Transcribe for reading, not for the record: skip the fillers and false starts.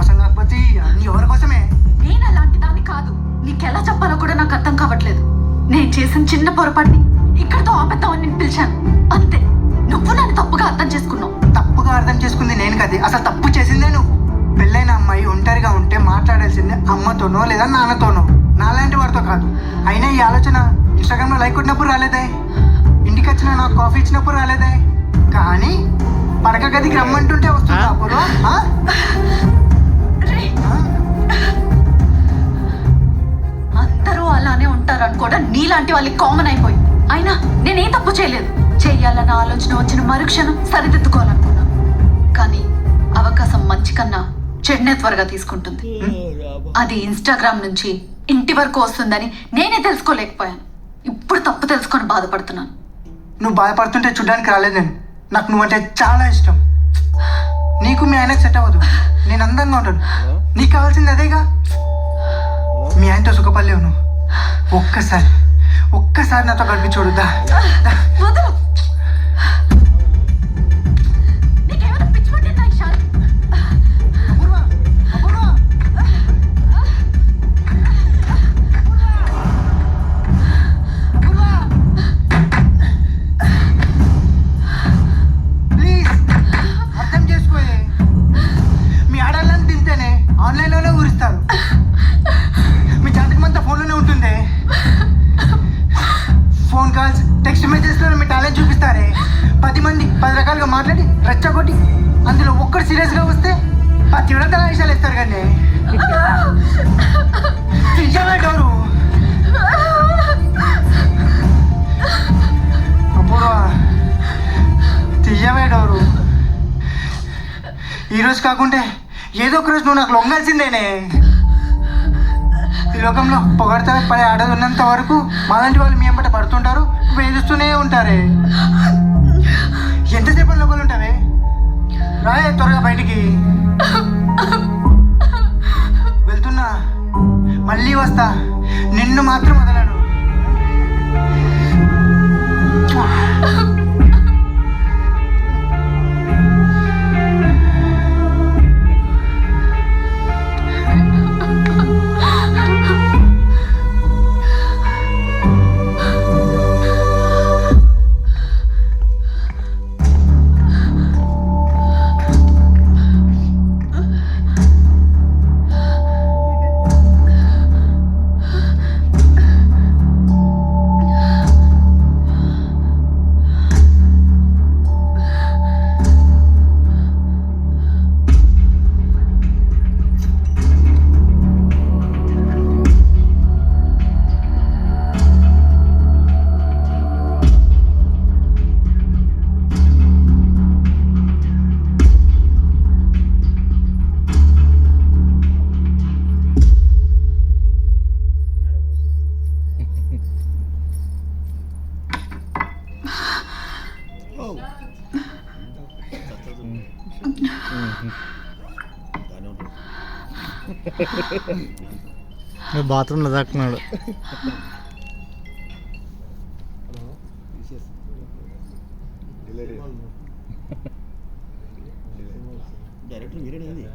కోసం కాకపోతే అన్ని ఎవరి కోసమే. నేను అలాంటి దాన్ని కాదు. నీకెలా చెప్పాలో కూడా నాకు అర్థం కావట్లేదు. నేను చేసిన చిన్న పొరపాటుని ఇక్కడితో ఆపేద్దామని నేను పిలిచాను అంతే. నువ్వు నన్ను తప్పుగా అర్థం చేసుకున్నావు. తప్పుగా అర్థం చేసుకుంది నేను కదే, అసలు తప్పు చేసిందే నువ్వు. పెళ్ళైన అమ్మాయి ఒంటరిగా ఉంటే మాట్లాడాల్సిందే అమ్మతోనో లేదా నాన్నతోనో, నాలాంటి వాడితో కాదు. అయినా ఈ ఆలోచన ఇన్స్టాగ్రామ్లో లైక్ కొట్టినప్పుడు రాలేదే, ఇంటికి వచ్చిన నాకు కాఫీ ఇచ్చినప్పుడు రాలేదే, కానీ పడక గదికి రమ్మంటుంటే వస్తుందా అప్పుడు? అందరూ అలానే ఉంటారు అనుకోవడం నీలాంటి వాళ్ళకి కామన్ అయిపోయింది. అయినా నేనేం తప్పు చేయలేదు. చెయ్యాలన్న ఆలోచన వచ్చిన మరుక్షణం సరిదిద్దుకోవాలనుకున్నా. కానీ అవకాశం మంచి కన్నా చెడ్నే త్వరగా తీసుకుంటుంది. అది ఇన్స్టాగ్రామ్ నుంచి ఇంటి వరకు వస్తుందని నేనే తెలుసుకోలేకపోయాను. ఇప్పుడు తప్పు తెలుసుకొని బాధపడుతున్నాను. నువ్వు బాధపడుతుంటే చూడడానికి రాలేదు నేను. నాకు నువ్వంటే చాలా ఇష్టం. నీకు మీ ఆయనకు సెట్ అవ్వదు, నేను అందంగా ఉంటాను. నీకు కావాల్సింది అదేగా. మీ ఆయనతో సుఖపడలేవు నువ్వు. ఒక్కసారి నాతో గడిపి చూడుద్దా. ఆన్లైన్లోనే ఊరిస్తారు. మీ జాతకం అంతా ఫోన్లోనే ఉంటుంది. ఫోన్ కాల్స్, టెక్స్ట్ మెసేజ్లో మీ టాలెంట్ చూపిస్తారే. 10 మంది 10 రకాలుగా మాట్లాడి రెచ్చగొట్టి అందులో ఒక్కడు సీరియస్గా వస్తే 10 విడతల విషయాలు ఇస్తారు. కానీ నిజమే డోరు. అప్పుడు తీయవే డోరు. ఈరోజు కాకుంటే ఏదో ఒక రోజు నువ్వు నాకు లొంగాల్సిందేనే. ఈ లోకంలో పొగడతా పడే ఆడది ఉన్నంత వరకు మాలాంటి వాళ్ళు మీ వెంబట పడుతుంటారు, వేధిస్తూనే ఉంటారే. ఎంతసేపు లోపల ఉంటావే? రాయే త్వరగా బయటికి. వెళ్తున్నా, మళ్ళీ వస్తా. నిన్ను మాత్రం వదలడు. బాత్రూంలో దాక్కున్నాడు. డైరెక్టర్ మీరేనండి.